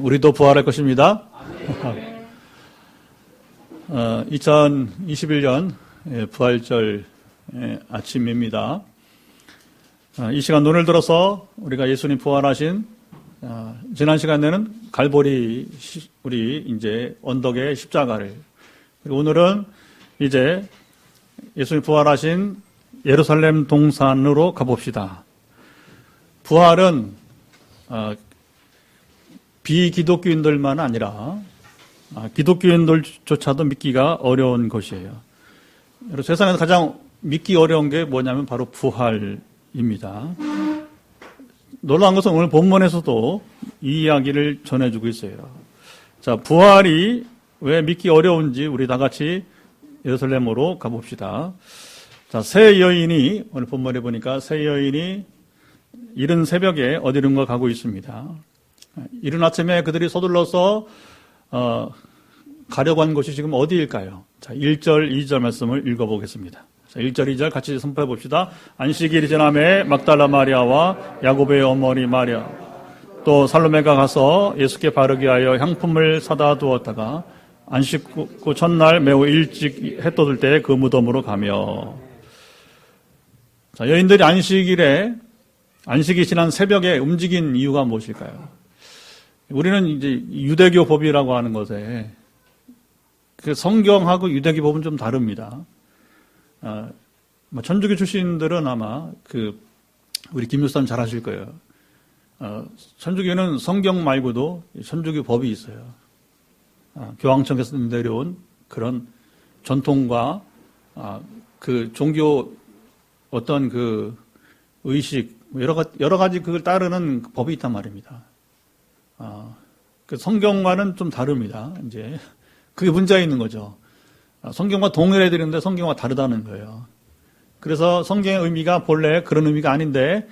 우리도 부활할 것입니다. 2021년 부활절 아침입니다. 이 시간 눈을 들어서 우리가 예수님 부활하신 지난 시간에는 갈보리 우리 이제 언덕의 십자가를, 그리고 오늘은 이제 예수님 부활하신 예루살렘 동산으로 가봅시다. 부활은 비기독교인들만 아니라 기독교인들조차도 믿기가 어려운 것이에요. 세상에서 가장 믿기 어려운 게 뭐냐면 바로 부활입니다. 놀라운 것은 오늘 본문에서도 이 이야기를 전해주고 있어요. 자, 부활이 왜 믿기 어려운지 우리 다 같이 예루살렘으로 가봅시다. 자, 세 여인이, 오늘 본문에 보니까 세 여인이 이른 새벽에 어디론가 가고 있습니다. 이른 아침에 그들이 서둘러서 가려고 한 곳이 지금 어디일까요? 자, 1절, 2절 말씀을 읽어보겠습니다. 자, 1절, 2절 같이 선포해 봅시다. 안식일이 지남에 막달라 마리아와 야고보의 어머니 마리아, 또 살로메가 가서 예수께 바르게 하여 향품을 사다 두었다가 안식 후 첫날 매우 일찍 해 떠들 때 그 무덤으로 가며. 자, 여인들이 안식이 지난 새벽에 움직인 이유가 무엇일까요? 우리는 이제 유대교 법이라고 하는 것에 그 성경하고 유대교 법은 좀 다릅니다. 천주교 출신들은 아마 우리 김 목사님 잘 아실 거예요. 천주교는 성경 말고도 천주교 법이 있어요. 교황청에서 내려온 그런 전통과 그 종교 어떤 그 의식 여러 가지 그걸 따르는 법이 있단 말입니다. 그 성경과는 좀 다릅니다. 이제 그게 문제가 있는 거죠. 성경과 동일해 드리는데 성경과 다르다는 거예요. 그래서 성경의 의미가 본래 그런 의미가 아닌데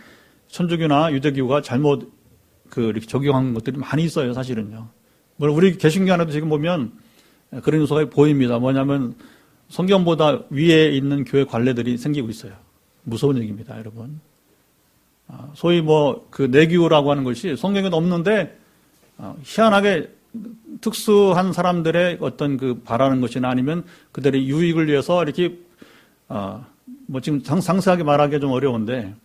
천주교나 유대교가 잘못 이렇게 적용한 것들이 많이 있어요, 사실은요. 물론 우리 개신교 안에도 지금 보면 그런 요소가 보입니다. 뭐냐면 성경보다 위에 있는 교회 관례들이 생기고 있어요. 무서운 얘기입니다, 여러분. 소위 내교라고 하는 것이 성경에도 없는데 희한하게 특수한 사람들의 어떤 바라는 것이나 아니면 그들의 유익을 위해서 이렇게 지금 상세하게 말하기 좀 어려운데,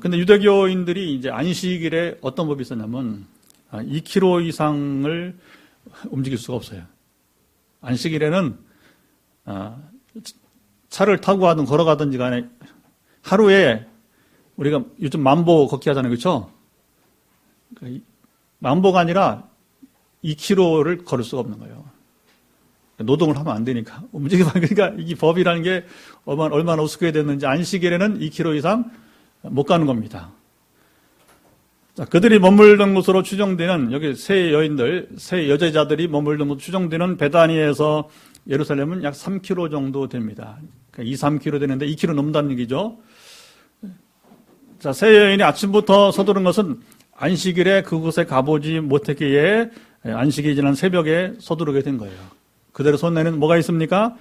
근데 유대교인들이 이제 안식일에 어떤 법이 있었냐면 2km 이상을 움직일 수가 없어요. 안식일에는 차를 타고 가든 걸어가든지 간에 하루에 우리가 요즘 만보 걷기 하잖아요, 그렇죠? 만보가 아니라 2km를 걸을 수가 없는 거예요. 노동을 하면 안 되니까. 그러니까 이 법이라는 게 얼마나 우습게 됐는지 안식일에는 2km 이상 못 가는 겁니다. 자, 그들이 머물던 곳으로 추정되는, 여기 세 여제자들이 머물던 곳으로 추정되는 베다니에서 예루살렘은 약 3km 정도 됩니다. 그러니까 2, 3km 되는데 2km 넘는다는 얘기죠. 자, 세 여인이 아침부터 서두른 것은 안식일에 그곳에 가보지 못했기에 안식이 지난 새벽에 서두르게 된 거예요. 그대로 손에는 뭐가 있습니까?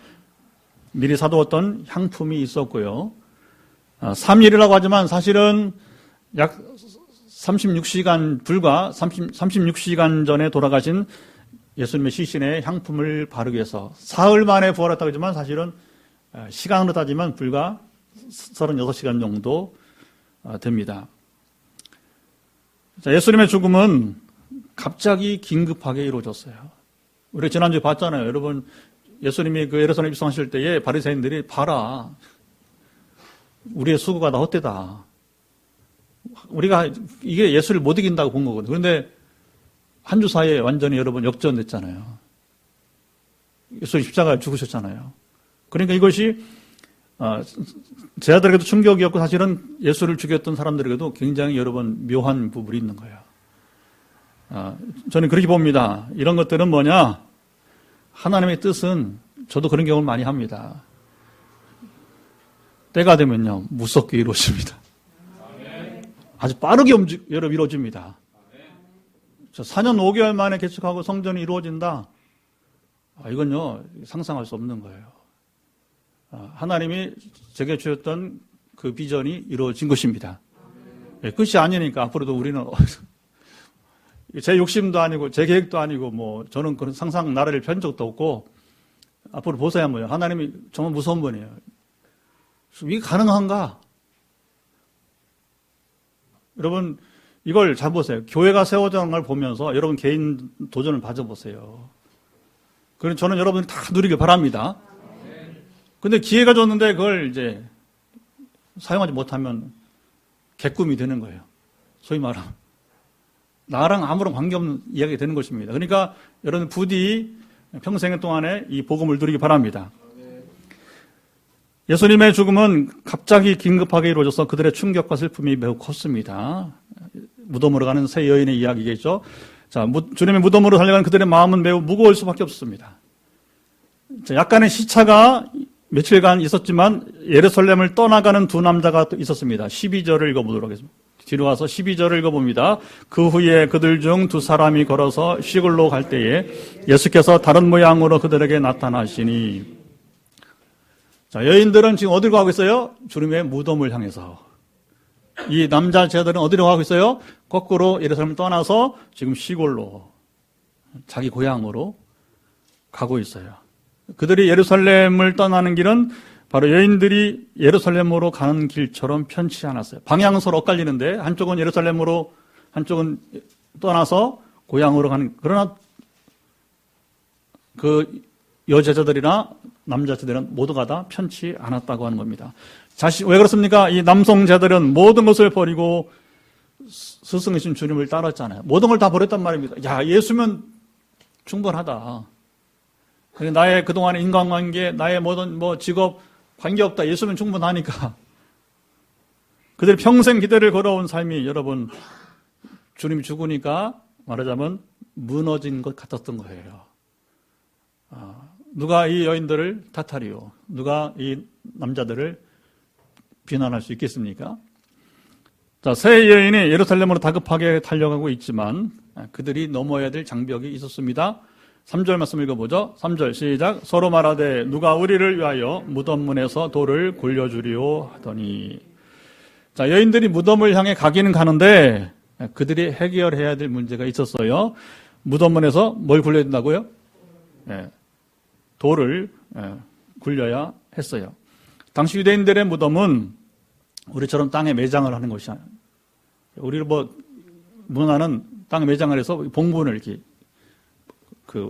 미리 사두었던 향품이 있었고요. 3일이라고 하지만 사실은 약 36시간 전에 돌아가신 예수님의 시신에 향품을 바르기 위해서 사흘 만에 부활했다고 하지만 사실은 시간으로 따지면 불과 36시간 정도 됩니다. 자, 예수님의 죽음은 갑자기 긴급하게 이루어졌어요. 우리 지난주에 봤잖아요. 여러분, 예수님이 예루살렘 입성하실 때에 바리새인들이 봐라, 우리의 수고가 다 헛되다. 우리가 이게 예수를 못 이긴다고 본 거거든요. 그런데 한 주 사이에 완전히 여러분 역전됐잖아요. 예수님 십자가에 죽으셨잖아요. 그러니까 이것이 제자들에게도 충격이었고 사실은 예수를 죽였던 사람들에게도 굉장히 여러분 묘한 부분이 있는 거예요. 저는 그렇게 봅니다. 이런 것들은 뭐냐? 하나님의 뜻은, 저도 그런 경험을 많이 합니다. 때가 되면요, 무섭게 이루어집니다. 아주 빠르게 이루어집니다. 4년 5개월 만에 개척하고 성전이 이루어진다? 이건요, 상상할 수 없는 거예요. 하나님이 제게 주셨던 그 비전이 이루어진 것입니다. 끝이 아니니까 앞으로도 우리는 제 욕심도 아니고 제 계획도 아니고 뭐 저는 그런 상상 나라를 편 적도 없고 앞으로 보세요 한번. 하나님이 정말 무서운 분이에요. 이게 가능한가? 여러분 이걸 잘 보세요. 교회가 세워져는 걸 보면서 여러분 개인 도전을 가져보세요. 그래서 저는 여러분이 다 누리길 바랍니다. 근데 기회가 줬는데 그걸 이제 사용하지 못하면 개꿈이 되는 거예요. 소위 말하면. 나랑 아무런 관계없는 이야기가 되는 것입니다. 그러니까 여러분 부디 평생 동안에 이 복음을 누리기 바랍니다. 예수님의 죽음은 갑자기 긴급하게 이루어져서 그들의 충격과 슬픔이 매우 컸습니다. 무덤으로 가는 세 여인의 이야기겠죠. 자, 주님의 무덤으로 달려가는 그들의 마음은 매우 무거울 수밖에 없습니다. 자, 약간의 시차가 며칠간 있었지만 예루살렘을 떠나가는 두 남자가 또 있었습니다. 12절을 읽어보도록 하겠습니다. 뒤로 와서 12절을 읽어봅니다. 그 후에 그들 중 두 사람이 걸어서 시골로 갈 때에 예수께서 다른 모양으로 그들에게 나타나시니. 자, 여인들은 지금 어디로 가고 있어요? 주님의 무덤을 향해서. 이 남자 제자들은 어디로 가고 있어요? 거꾸로 예루살렘을 떠나서 지금 시골로, 자기 고향으로 가고 있어요. 그들이 예루살렘을 떠나는 길은 바로 여인들이 예루살렘으로 가는 길처럼 편치 않았어요. 방향은 서로 엇갈리는데 한쪽은 예루살렘으로, 한쪽은 떠나서 고향으로 가는, 그러나 그 여제자들이나 남자제들은 모두가 다 편치 않았다고 하는 겁니다. 왜 그렇습니까? 이 남성자들은 모든 것을 버리고 스승이신 주님을 따랐잖아요. 모든 걸 다 버렸단 말입니다. 야, 예수면 충분하다. 나의 그동안의 인간관계, 나의 모든 직업, 관계없다. 예수면 충분하니까. 그들이 평생 기대를 걸어온 삶이 여러분, 주님이 죽으니까 말하자면 무너진 것 같았던 거예요. 누가 이 여인들을 탓하리요? 누가 이 남자들을 비난할 수 있겠습니까? 자, 세 여인이 예루살렘으로 다급하게 달려가고 있지만 그들이 넘어야 될 장벽이 있었습니다. 3절 말씀 읽어보죠. 3절 시작. 서로 말하되 누가 우리를 위하여 무덤문에서 돌을 굴려주리오 하더니. 자, 여인들이 무덤을 향해 가기는 가는데 그들이 해결해야 될 문제가 있었어요. 무덤문에서 뭘 굴려야 된다고요? 돌을 굴려야 했어요. 당시 유대인들의 무덤은 우리처럼 땅에 매장을 하는 것이 아니에요. 우리 문화는 땅에 매장을 해서 봉분을 이렇게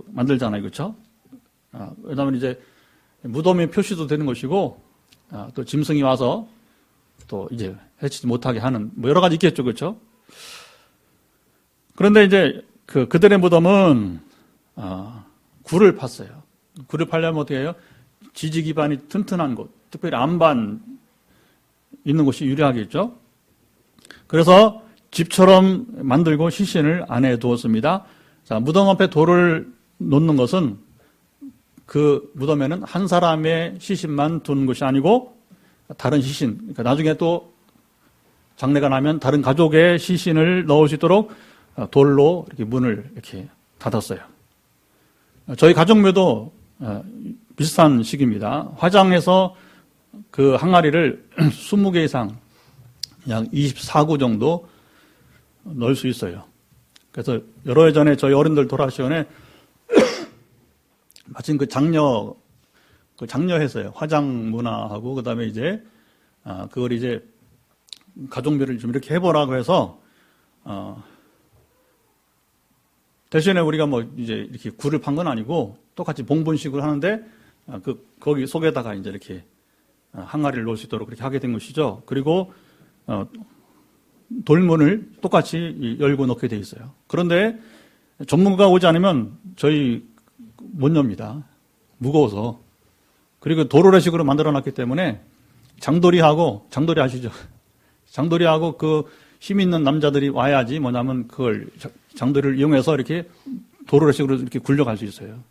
만들잖아요. 그렇죠? 왜냐하면 이제 무덤의 표시도 되는 것이고, 또 짐승이 와서 또 이제 해치지 못하게 하는, 여러 가지 있겠죠. 그렇죠? 그런데 이제 그들의 무덤은, 굴을 팠어요. 굴을 팔려면 어떻게 해요? 지지 기반이 튼튼한 곳, 특별히 안반 있는 곳이 유리하겠죠. 그래서 집처럼 만들고 시신을 안에 두었습니다. 자, 무덤 앞에 돌을 놓는 것은 그 무덤에는 한 사람의 시신만 두는 것이 아니고 다른 시신, 그러니까 나중에 또 장례가 나면 다른 가족의 시신을 넣을 수 있도록 돌로 이렇게 문을 이렇게 닫았어요. 저희 가족묘도 비슷한 식입니다. 화장해서 그 항아리를 20개 이상 약 24구 정도 넣을 수 있어요. 그래서 여러 해 전에 저희 어른들 돌아가시기 전에 마침 장려했어요. 화장 문화하고 그다음에 이제 그걸 이제 가족묘를 좀 이렇게 해보라고 해서 대신에 우리가 이제 이렇게 굴을 판 건 아니고 똑같이 봉분식으로 하는데 거기 속에다가 이제 이렇게 항아리를 놓을 수 있도록 그렇게 하게 된 것이죠. 그리고 돌문을 똑같이 열고 넣게 돼 있어요. 그런데 전문가가 오지 않으면 저희 못 엽니다. 무거워서. 그리고 도로래식으로 만들어놨기 때문에 장돌이 아시죠? 장돌이하고 그 힘 있는 남자들이 와야지 뭐냐면 그걸 장돌이를 이용해서 이렇게 도로래식으로 이렇게 굴려갈 수 있어요.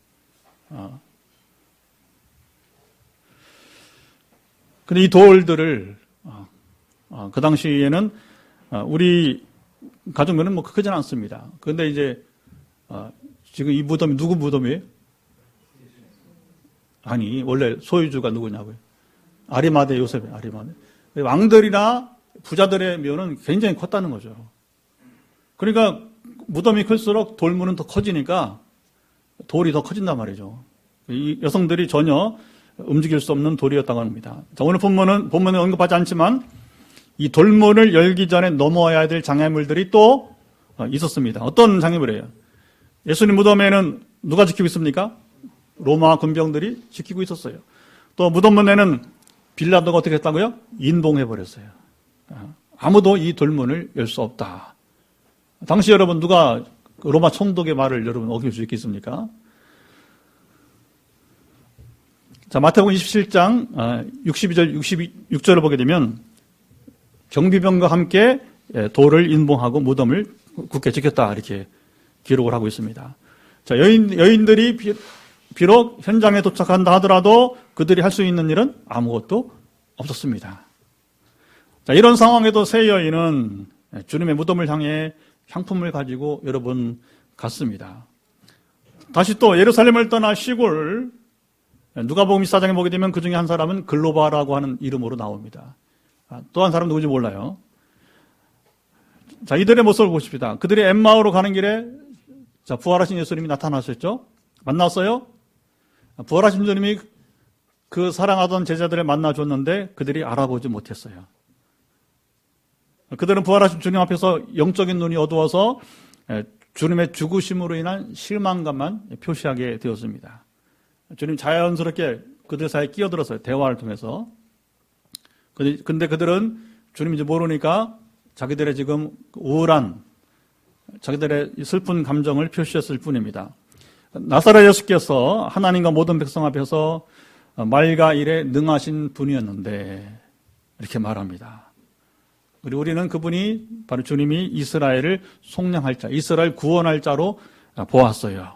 근데 이 돌들을 그 당시에는 우리 가족묘는 크지는 않습니다. 그런데 이제 지금 이 무덤이 누구 무덤이에요? 아니 원래 소유주가 누구냐고요? 아리마대 요셉이에요. 아리마대. 왕들이나 부자들의 묘는 굉장히 컸다는 거죠. 그러니까 무덤이 클수록 돌문은 더 커지니까 돌이 더 커진단 말이죠. 이 여성들이 전혀 움직일 수 없는 돌이었다고 합니다. 자, 오늘 본문은 언급하지 않지만 이 돌문을 열기 전에 넘어야 될 장애물들이 또 있었습니다. 어떤 장애물이에요? 예수님 무덤에는 누가 지키고 있습니까? 로마 군병들이 지키고 있었어요. 또 무덤문에는 빌라도가 어떻게 했다고요? 인봉해버렸어요. 아무도 이 돌문을 열 수 없다. 당시 여러분 누가 로마 총독의 말을 여러분 어길 수 있겠습니까? 자, 마태복음 27장 62절, 66절을 보게 되면 경비병과 함께 돌을 인봉하고 무덤을 굳게 지켰다 이렇게 기록을 하고 있습니다. 자, 여인들이 비록 현장에 도착한다 하더라도 그들이 할 수 있는 일은 아무것도 없었습니다. 자, 이런 상황에도 세 여인은 주님의 무덤을 향해 향품을 가지고 여러분 갔습니다. 다시 또 예루살렘을 떠나 시골 누가복음 24장에 보게 되면 그 중에 한 사람은 글로바라고 하는 이름으로 나옵니다. 또 한 사람 누구인지 몰라요. 자, 이들의 모습을 보십시다. 그들이 엠마오로 가는 길에 자, 부활하신 예수님이 나타나셨죠? 만났어요? 부활하신 주님이 그 사랑하던 제자들을 만나줬는데 그들이 알아보지 못했어요. 그들은 부활하신 주님 앞에서 영적인 눈이 어두워서 주님의 죽으심으로 인한 실망감만 표시하게 되었습니다. 주님 자연스럽게 그들 사이에 끼어들었어요. 대화를 통해서. 근데 그들은 주님인지 모르니까 자기들의 지금 우울한, 자기들의 슬픈 감정을 표시했을 뿐입니다. 나사렛 예수께서 하나님과 모든 백성 앞에서 말과 일에 능하신 분이었는데 이렇게 말합니다. 그리고 우리는 그분이 바로 주님이 이스라엘을 속량할 자, 이스라엘 구원할 자로 보았어요.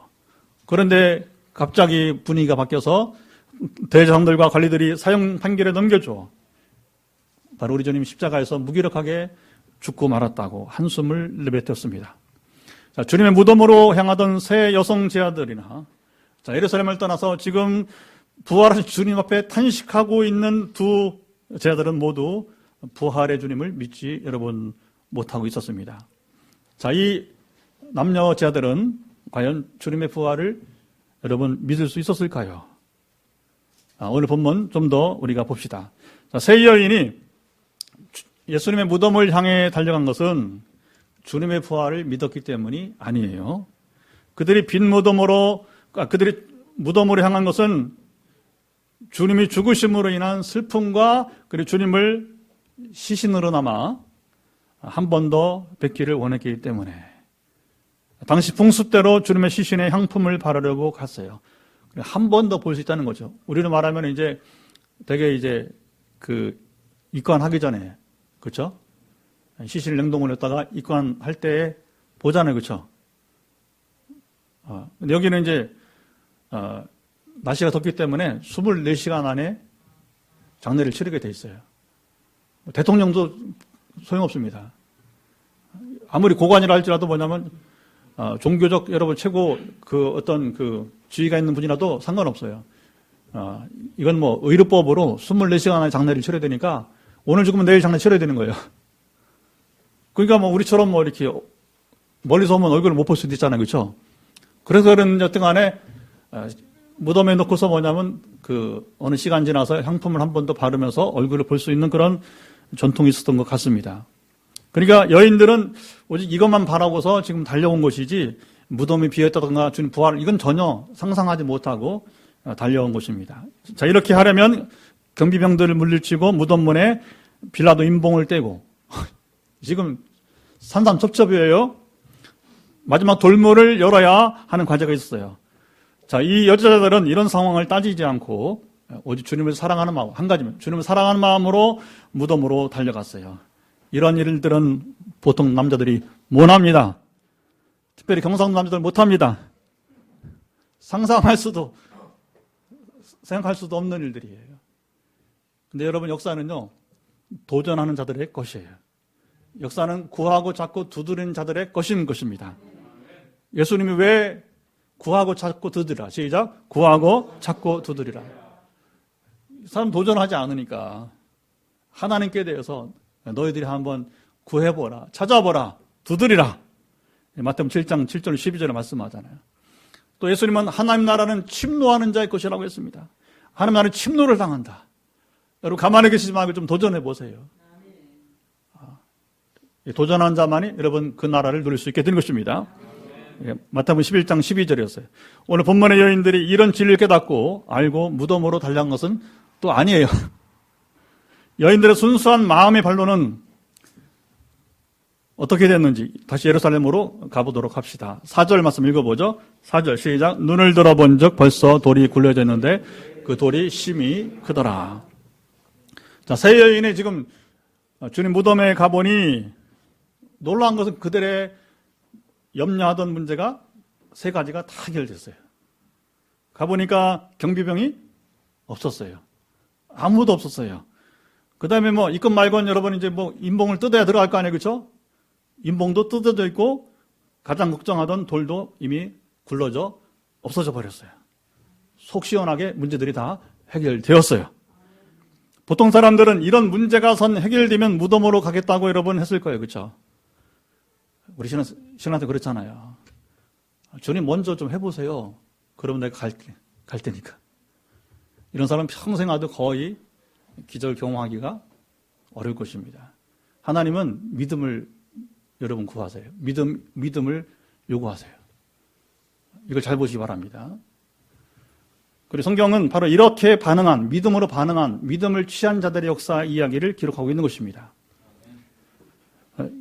그런데 갑자기 분위기가 바뀌어서 대장들과 관리들이 사형 판결에 넘겨줘. 바로 우리 주님이 십자가에서 무기력하게 죽고 말았다고 한숨을 내뱉었습니다. 자, 주님의 무덤으로 향하던 세 여성 제자들이나 자, 예루살렘을 떠나서 지금 부활하신 주님 앞에 탄식하고 있는 두 제자들은 모두 부활의 주님을 믿지 여러분 못하고 있었습니다. 자, 이 남녀 제자들은 과연 주님의 부활을 여러분 믿을 수 있었을까요? 오늘 본문 좀 더 우리가 봅시다. 자, 세 여인이 예수님의 무덤을 향해 달려간 것은 주님의 부활을 믿었기 때문이 아니에요. 그들이 그들이 무덤으로 향한 것은 주님이 죽으심으로 인한 슬픔과 그리고 주님을 시신으로나마 한 번 더 뵙기를 원했기 때문에 당시 풍습대로 주님의 시신에 향품을 바르려고 갔어요. 한 번 더 볼 수 있다는 거죠. 우리는 말하면 이제 되게 이제 그 입관하기 전에 그렇죠? 시신을 냉동을 했다가 입관할 때 보잖아요, 그렇죠? 근데 여기는 이제 날씨가 덥기 때문에 24시간 안에 장례를 치르게 돼 있어요. 대통령도 소용없습니다. 아무리 고관이라 할지라도 뭐냐면 종교적 여러분 최고 그 어떤 그 지위가 있는 분이라도 상관없어요. 이건 뭐 의료법으로 24시간 안에 장례를 치러야 되니까 오늘 죽으면 내일 장례 치러야 되는 거예요. 그러니까 뭐 우리처럼 뭐 이렇게 멀리서 오면 얼굴을 못 볼 수도 있잖아요, 그렇죠? 그래서 그런 여튼 간에 무덤에 놓고서 뭐냐면 그 어느 시간 지나서 향품을 한 번 더 바르면서 얼굴을 볼 수 있는 그런 전통이 있었던 것 같습니다. 그러니까 여인들은 오직 이것만 바라고서 지금 달려온 것이지 무덤이 비었다든가 주님 부활 이건 전혀 상상하지 못하고 달려온 것입니다. 자, 이렇게 하려면 경비병들을 물리치고 무덤문에 빌라도 인봉을 떼고 지금 산산첩첩이에요. 마지막 돌문을 열어야 하는 과제가 있었어요. 자, 이 여자들은 이런 상황을 따지지 않고 오직 주님을 사랑하는 마음, 한 가지면 주님을 사랑하는 마음으로 무덤으로 달려갔어요. 이런 일들은 보통 남자들이 못합니다. 특별히 경상도 남자들 못합니다. 상상할 수도 생각할 수도 없는 일들이에요. 근데 여러분 역사는요 도전하는 자들의 것이에요. 역사는 구하고 찾고 두드리는 자들의 것입니다. 예수님이 왜 구하고 찾고 두드리라. 시작. 구하고 찾고 두드리라. 사람 도전하지 않으니까 하나님께 대해서 너희들이 한번 구해보라. 찾아보라. 두드리라. 마태복음 7장 7절 12절에 말씀하잖아요. 또 예수님은 하나님 나라는 침노하는 자의 것이라고 했습니다. 하나님 나라는 침노를 당한다. 여러분 가만히 계시지 말고 좀 도전해 보세요. 도전한 자만이 여러분 그 나라를 누릴 수 있게 되는 것입니다. 마태복음 11장 12절이었어요. 오늘 본문의 여인들이 이런 진리를 깨닫고 알고 무덤으로 달려간 것은 또 아니에요. 여인들의 순수한 마음의 반론은 어떻게 됐는지 다시 예루살렘으로 가보도록 합시다. 4절 말씀 읽어보죠. 4절 시작. 눈을 들어본 적 벌써 돌이 굴려져 있는데 그 돌이 심히 크더라. 자, 세 여인이 지금 주님 무덤에 가보니 놀라운 것은 그들의 염려하던 문제가 세 가지가 다 해결됐어요. 가보니까 경비병이 없었어요. 아무도 없었어요. 그 다음에 이것 말고는 여러분 이제 인봉을 뜯어야 들어갈 거 아니에요. 그렇죠? 인봉도 뜯어져 있고 가장 걱정하던 돌도 이미 굴러져 없어져 버렸어요. 속 시원하게 문제들이 다 해결되었어요. 보통 사람들은 이런 문제가 해결되면 무덤으로 가겠다고 여러분 했을 거예요. 그렇죠? 우리 신한테 그렇잖아요. 주님 먼저 좀 해보세요. 그러면 내가 갈 테니까. 이런 사람은 평생 아도 거의 기절 경험하기가 어려울 것입니다. 하나님은 믿음을 여러분 구하세요. 믿음을 요구하세요. 이걸 잘 보시기 바랍니다. 그리고 성경은 바로 이렇게 믿음으로 반응한, 믿음을 취한 자들의 역사 이야기를 기록하고 있는 것입니다.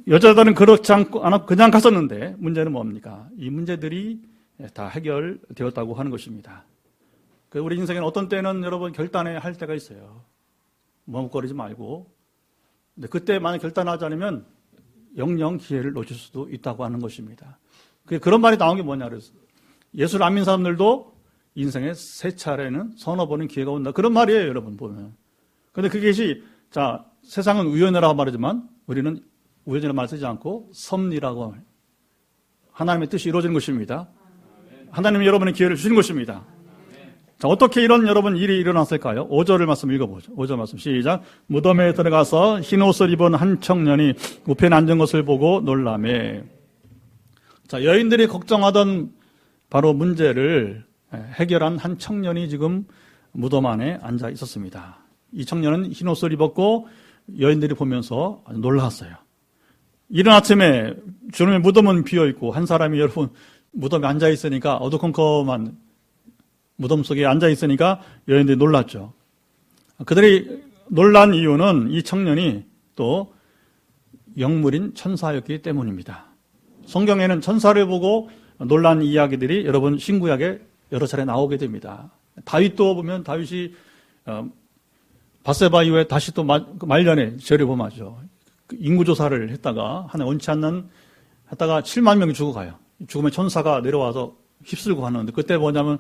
여자들은 그렇지 않고 그냥 갔었는데 문제는 뭡니까? 이 문제들이 다 해결되었다고 하는 것입니다. 우리 인생에는 어떤 때는 여러분 결단해야 할 때가 있어요. 머뭇거리지 말고. 근데 그때 만약 결단하지 않으면 영영 기회를 놓칠 수도 있다고 하는 것입니다. 그런 말이 나온 게 뭐냐 그래서 예수를 안 믿는 사람들도 인생에 세 차례는 서너 번은 기회가 온다. 그런 말이에요, 여러분 보면. 그런데 그것이 세상은 우연이라고 말하지만 우리는 우연이라고 말 쓰지 않고 섭리라고 하나님의 뜻이 이루어지는 것입니다. 하나님이 여러분의 기회를 주시는 것입니다. 자, 어떻게 이런 여러분 일이 일어났을까요? 5절을 말씀 읽어보죠. 5절 말씀 시작. 무덤에 들어가서 흰 옷을 입은 한 청년이 우편에 앉은 것을 보고 놀라매. 자, 여인들이 걱정하던 바로 문제를 해결한 한 청년이 지금 무덤 안에 앉아 있었습니다. 이 청년은 흰 옷을 입었고 여인들이 보면서 아주 놀랐어요. 이른 아침에 주님의 무덤은 비어있고 한 사람이 여러분 무덤에 앉아 있으니까 어두컴컴한 무덤 속에 앉아 있으니까 여인들이 놀랐죠. 그들이 놀란 이유는 이 청년이 또 영물인 천사였기 때문입니다. 성경에는 천사를 보고 놀란 이야기들이 여러분 신구약에 여러 차례 나오게 됩니다. 다윗도 보면 다윗이 밧세바 이후에 다시 또 말년에 죄를 범하죠. 인구조사를 했다가 하나 원치 않는 했다가 7만 명이 죽어가요. 죽으면 천사가 내려와서 휩쓸고 가는데 그때 뭐냐면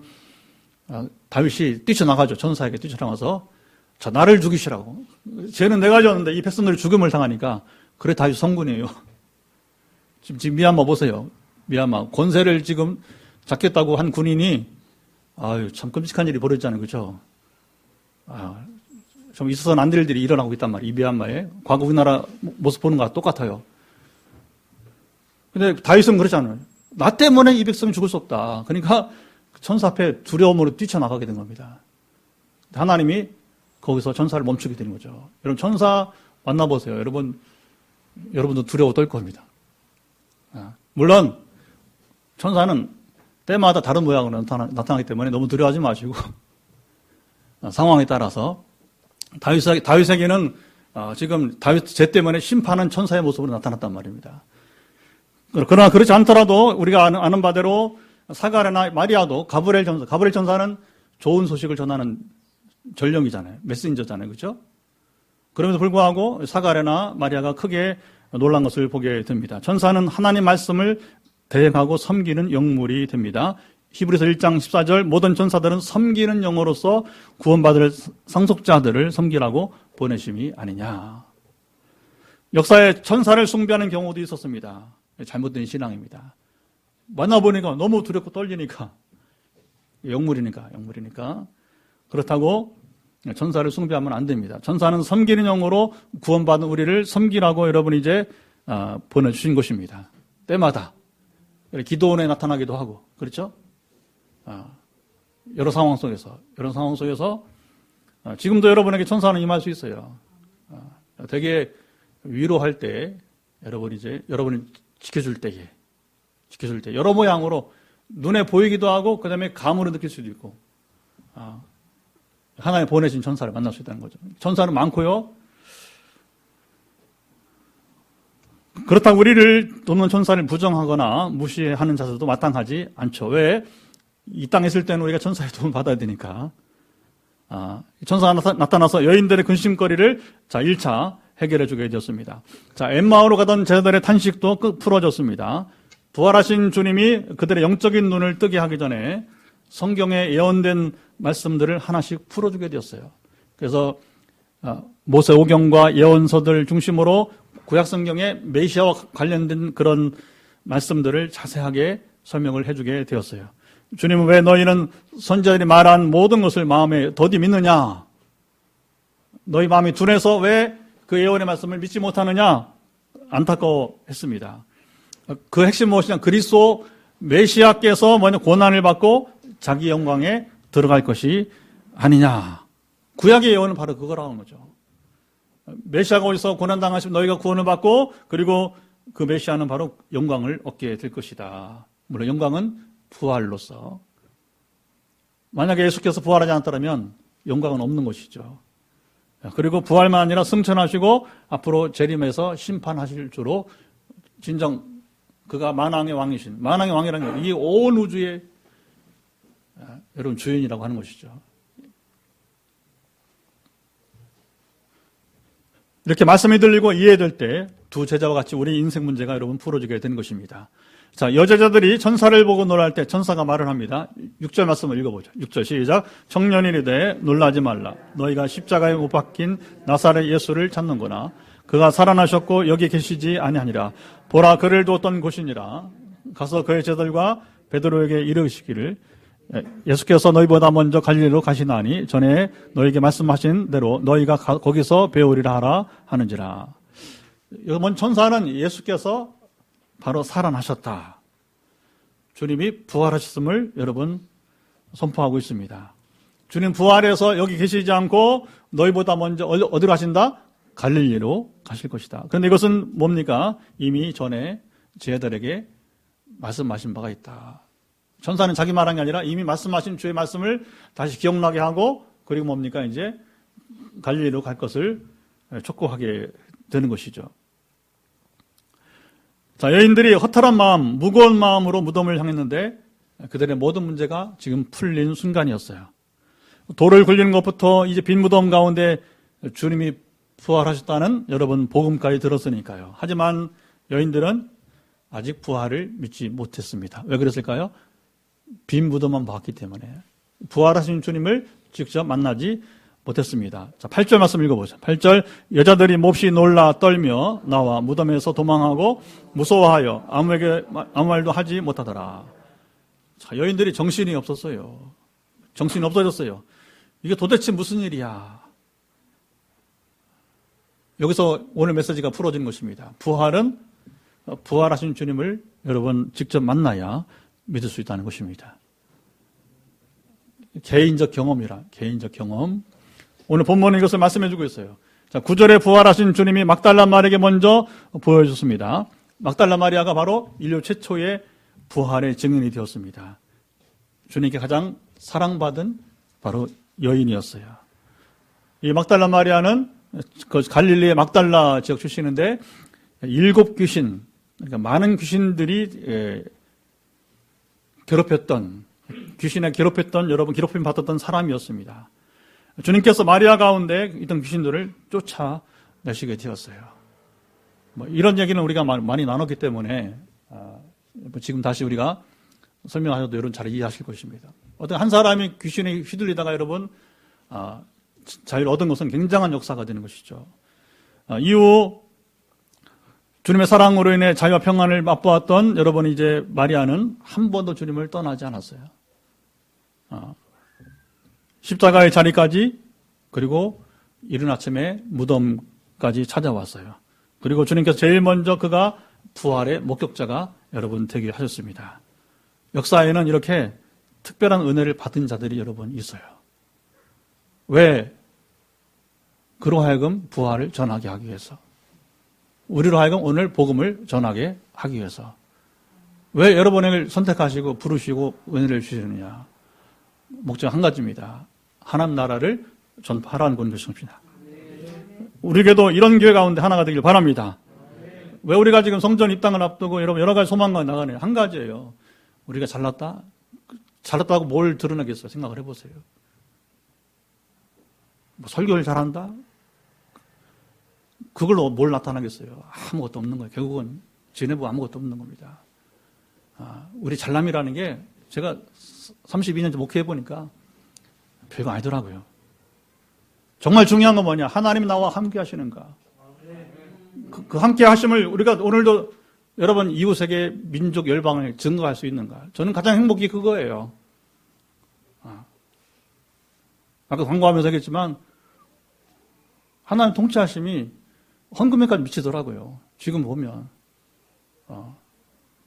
다윗이 뛰쳐나가죠. 천사에게 뛰쳐나가서 자 나를 죽이시라고. 죄는 내가 지었는데 이 백성들이 죽음을 당하니까 그래 다윗 성군이에요. 지금 미얀마 보세요. 미얀마 권세를 지금 잡겠다고 한 군인이 참 끔찍한 일이 벌어졌잖아요. 그렇죠? 좀 있어서는 안 될 일이 일어나고 있단 말이에요. 이 미얀마에. 과거 우리나라 모습 보는 거와 똑같아요. 근데 다윗은 그렇잖아요. 나 때문에 이 백성이 죽을 수 없다. 그러니까 천사 앞에 두려움으로 뛰쳐나가게 된 겁니다. 하나님이 거기서 천사를 멈추게 되는 거죠. 여러분 천사 만나보세요. 여러분도 두려워 떨 겁니다. 물론 천사는 때마다 다른 모양으로 나타나기 때문에 너무 두려워하지 마시고 상황에 따라서 다윗에게는 지금 다윗 죄 때문에 심판한 천사의 모습으로 나타났단 말입니다. 그러나 그렇지 않더라도 우리가 아는 바대로 사가랴나 마리아도 가브리엘 천사는 좋은 소식을 전하는 전령이잖아요. 메신저잖아요. 그렇죠? 그럼에도 불구하고 사가랴나 마리아가 크게 놀란 것을 보게 됩니다. 천사는 하나님 말씀을 대행하고 섬기는 영물이 됩니다. 히브리서 1장 14절 모든 천사들은 섬기는 영으로서 구원받을 상속자들을 섬기라고 보내심이 아니냐. 역사에 천사를 숭배하는 경우도 있었습니다. 잘못된 신앙입니다. 만나보니까 너무 두렵고 떨리니까 영물이니까 그렇다고 천사를 숭배하면 안 됩니다. 천사는 섬기는 영으로 구원받은 우리를 섬기라고 여러분이 이제 보내주신 것입니다. 때마다 기도원에 나타나기도 하고, 그렇죠? 여러 상황 속에서 지금도 여러분에게 천사는 임할 수 있어요. 되게 위로할 때, 여러분이 지켜줄 때에, 여러 모양으로 눈에 보이기도 하고, 그 다음에 감으로 느낄 수도 있고, 하나님 보내신 천사를 만날 수 있다는 거죠. 천사는 많고요. 그렇다고 우리를 돕는 천사를 부정하거나 무시하는 자세도 마땅하지 않죠. 왜? 이 땅에 있을 때는 우리가 천사의 도움을 받아야 되니까. 천사가 나타나서 여인들의 근심거리를 1차 해결해 주게 되었습니다. 엠마오로 가던 제자들의 탄식도 풀어졌습니다. 부활하신 주님이 그들의 영적인 눈을 뜨게 하기 전에 성경에 예언된 말씀들을 하나씩 풀어주게 되었어요. 그래서 모세오경과 예언서들 중심으로 구약성경의 메시아와 관련된 그런 말씀들을 자세하게 설명을 해주게 되었어요. 주님은 왜 너희는 선지자들이 말한 모든 것을 마음에 더디 믿느냐? 너희 마음이 둔해서 왜 그 예언의 말씀을 믿지 못하느냐? 안타까워했습니다. 그 핵심 무엇이냐? 그리스도 메시아께서 먼저 고난을 받고 자기 영광에 들어갈 것이 아니냐. 구약의 예언은 바로 그거라는 거죠. 메시아가 어디서 고난당하시면 너희가 구원을 받고, 그리고 그 메시아는 바로 영광을 얻게 될 것이다. 물론 영광은 부활로서. 만약에 예수께서 부활하지 않았다면 영광은 없는 것이죠. 그리고 부활만 아니라 승천하시고 앞으로 재림해서 심판하실 주로 진정 그가 만왕의 왕이신, 만왕의 왕이라는 건 이 온 우주의 여러분 주인이라고 하는 것이죠. 이렇게 말씀이 들리고 이해될 때 두 제자와 같이 우리 인생 문제가 여러분 풀어지게 되는 것입니다. 여제자들이 천사를 보고 놀랄 때 천사가 말을 합니다. 6절 말씀을 읽어보죠. 6절 시작. 청년이 이르되 놀라지 말라. 너희가 십자가에 못 박힌 나사렛 예수를 찾는구나. 그가 살아나셨고 여기 계시지 아니하니라. 보라 그를 두었던 곳이니라. 가서 그의 제자들과 베드로에게 이르시기를 예수께서 너희보다 먼저 갈릴리로 가시나니 전에 너희에게 말씀하신 대로 너희가 거기서 배우리라 하라 하는지라. 이번 천사는 예수께서 바로 살아나셨다. 주님이 부활하셨음을 여러분 선포하고 있습니다. 주님 부활해서 여기 계시지 않고 너희보다 먼저 어디로 가신다? 갈릴리로 가실 것이다. 그런데 이것은 뭡니까? 이미 전에 제자들에게 말씀하신 바가 있다. 천사는 자기 말한 게 아니라 이미 말씀하신 주의 말씀을 다시 기억나게 하고, 그리고 뭡니까? 이제 갈릴리로 갈 것을 촉구하게 되는 것이죠. 여인들이 허탈한 마음, 무거운 마음으로 무덤을 향했는데 그들의 모든 문제가 지금 풀린 순간이었어요. 돌을 굴리는 것부터 이제 빈 무덤 가운데 주님이 부활하셨다는 여러분 복음까지 들었으니까요. 하지만 여인들은 아직 부활을 믿지 못했습니다. 왜 그랬을까요? 빈 무덤만 봤기 때문에. 부활하신 주님을 직접 만나지 못했습니다. 8절 말씀 읽어보죠. 8절 여자들이 몹시 놀라 떨며 나와 무덤에서 도망하고 무서워하여 아무 말도 하지 못하더라. 여인들이 정신이 없었어요. 정신이 없어졌어요. 이게 도대체 무슨 일이야? 여기서 오늘 메시지가 풀어지는 것입니다. 부활은 부활하신 주님을 여러분 직접 만나야 믿을 수 있다는 것입니다. 개인적 경험이라, 개인적 경험. 오늘 본문은 이것을 말씀해주고 있어요. 9절에 부활하신 주님이 막달라 마리아에게 먼저 보여줬습니다. 막달라 마리아가 바로 인류 최초의 부활의 증인이 되었습니다. 주님께 가장 사랑받은 바로 여인이었어요. 이 막달라 마리아는 그 갈릴리의 막달라 지역 출신인데 7 귀신, 그러니까 많은 귀신들이 귀신에 괴롭혔던 여러분 괴롭힘 받았던 사람이었습니다. 주님께서 마리아 가운데 있던 귀신들을 쫓아내시게 되었어요. 이런 얘기는 우리가 많이 나눴기 때문에 지금 다시 우리가 설명하셔도 여러분 잘 이해하실 것입니다. 어떤 한 사람이 귀신에 휘둘리다가 여러분 자유를 얻은 것은 굉장한 역사가 되는 것이죠. 이후 주님의 사랑으로 인해 자유와 평안을 맛보았던 여러분 이제 마리아는 한 번도 주님을 떠나지 않았어요. 십자가의 자리까지, 그리고 이른 아침에 무덤까지 찾아왔어요. 그리고 주님께서 제일 먼저 그가 부활의 목격자가 여러분 되게 하셨습니다. 역사에는 이렇게 특별한 은혜를 받은 자들이 여러분 있어요. 왜? 그로 하여금 부활을 전하게 하기 위해서. 우리로 하여금 오늘 복음을 전하게 하기 위해서. 왜 여러분을 선택하시고 부르시고 은혜를 주시느냐? 목적 한 가지입니다. 하나님 나라를 전파하라는 것입니다. 우리에게도 이런 교회 가운데 하나가 되길 바랍니다. 왜 우리가 지금 성전 입당을 앞두고 여러분 여러 가지 소망과 나가네요. 한 가지예요. 우리가 잘났다? 잘났다고 뭘 드러내겠어요? 생각을 해보세요. 뭐 설교를 잘한다? 그걸로 뭘 나타나겠어요? 아무것도 없는 거예요. 결국은 지내부 아무것도 없는 겁니다. 우리 잘남이라는 게 제가 32년째 목회해보니까 별거 아니더라고요. 정말 중요한 건 뭐냐? 하나님이 나와 함께 하시는가? 그 함께 하심을 우리가 오늘도 여러분 이웃에게 민족 열방을 증거할 수 있는가? 저는 가장 행복이 그거예요. 아까 광고하면서 얘기했지만 하나님 통치하심이 헌금에까지 미치더라고요. 지금 보면.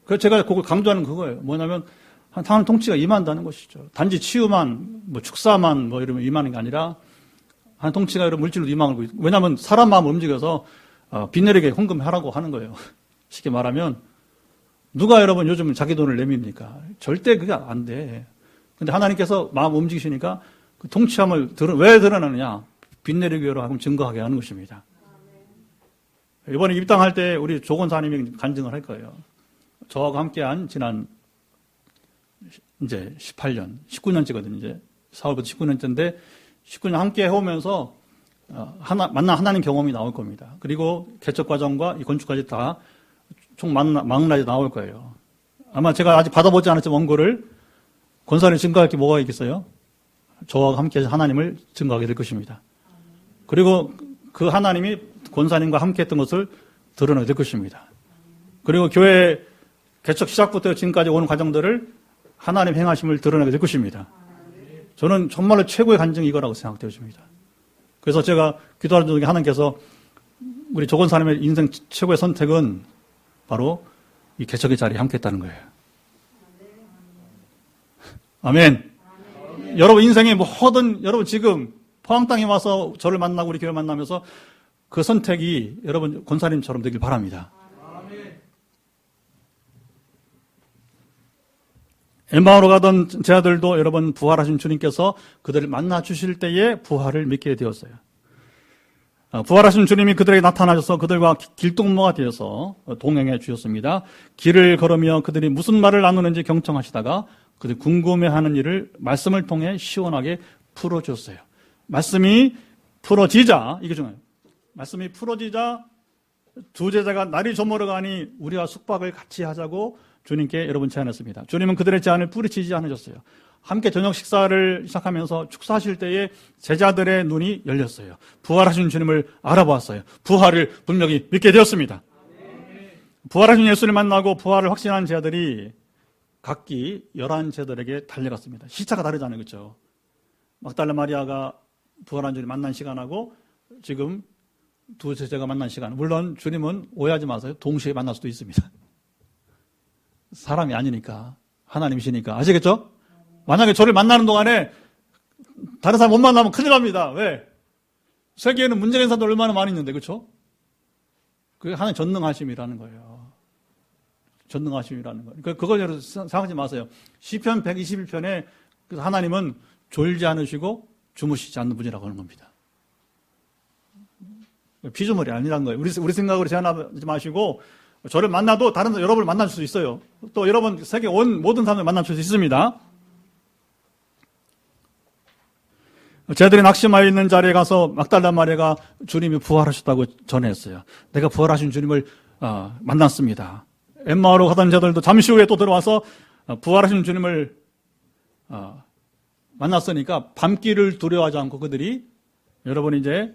그래서 제가 그걸 강조하는 그거예요. 뭐냐면 하나님 통치가 임한다는 것이죠. 단지 치유만, 뭐 축사만 뭐 이러면 임하는 게 아니라 하나님 통치가 이런 물질로 임하고 있고. 왜냐하면 사람 마음을 움직여서 빚내리게 헌금하라고 하는 거예요. 쉽게 말하면 누가 여러분 요즘 자기 돈을 내밉니까? 절대 그게 안 돼. 근데 하나님께서 마음 움직이시니까 그 통치함을 왜 드러나느냐? 빚내리기로 하고 증거하게 하는 것입니다. 이번에 입당할 때 우리 조건사님이 간증을 할 거예요. 저하고 함께한 지난 이제 18년, 19년째거든요. 이제 4월부터 19년째인데 19년 함께 해오면서 만난 하나님 경험이 나올 겁니다. 그리고 개척 과정과 이 건축까지 다 총 망라지 나올 거예요. 아마 제가 아직 받아보지 않았지만 원고를 권사님 증거할 게 뭐가 있겠어요? 저와 함께 하나님을 증거하게 될 것입니다. 그리고 그 하나님이 권사님과 함께 했던 것을 드러내게 될 것입니다. 그리고 교회 개척 시작부터 지금까지 오는 과정들을 하나님 행하심을 드러내게 될 것입니다. 저는 정말로 최고의 간증이 이거라고 생각되어집니다. 그래서 제가 기도하는 중에 하나님께서 우리 조건사님의 인생 최고의 선택은 바로 이 개척의 자리에 함께 했다는 거예요. 아멘. 여러분 인생의 모든 여러분 지금 포항 땅에 와서 저를 만나고 우리 교회 만나면서 그 선택이 여러분 권사님처럼 되길 바랍니다. 엠마오로 가던 제 아들도 여러분 부활하신 주님께서 그들을 만나 주실 때에 부활을 믿게 되었어요. 부활하신 주님이 그들에게 나타나셔서 그들과 길동무가 되어서 동행해 주셨습니다. 길을 걸으며 그들이 무슨 말을 나누는지 경청하시다가 그들이 궁금해하는 일을 말씀을 통해 시원하게 풀어주었어요. 말씀이 풀어지자, 이게 중요해요. 말씀이 풀어지자 두 제자가 날이 저물어가니 우리와 숙박을 같이 하자고 주님께 여러분 제안했습니다. 주님은 그들의 제안을 뿌리치지 않으셨어요. 함께 저녁 식사를 시작하면서 축사하실 때에 제자들의 눈이 열렸어요. 부활하신 주님을 알아보았어요. 부활을 분명히 믿게 되었습니다. 부활하신 예수를 만나고 부활을 확신한 제자들이 각기 11제자들에게 달려갔습니다. 시차가 다르잖아요. 그렇죠? 막달라 마리아가 부활한 주님 만난 시간하고 지금 두 제자가 만난 시간. 물론 주님은 오해하지 마세요. 동시에 만날 수도 있습니다. 사람이 아니니까. 하나님이시니까. 아시겠죠? 만약에 저를 만나는 동안에 다른 사람 못 만나면 큰일 납니다. 왜? 세계에는 문제가 있는 사람도 얼마나 많이 있는데, 그렇죠? 그게 하나님 전능하심이라는 거예요. 전능하심이라는 거예요. 그걸 여러분 생각하지 마세요. 시편 121편에 하나님은 졸지 않으시고 주무시지 않는 분이라고 하는 겁니다. 피조물이 아니라는 거예요. 우리 생각으로 제한하지 마시고 저를 만나도 다른 여러분을 만날 수 있어요. 또 여러분 세계 온 모든 사람을 만날 수 있습니다. 제자들이 낙심하여 있는 자리에 가서 막달라 마리아가 주님이 부활하셨다고 전했어요. 내가 부활하신 주님을 만났습니다. 엠마오로 가던 자들도 잠시 후에 또 들어와서 부활하신 주님을 만났으니까 밤길을 두려워하지 않고 그들이 여러분 이제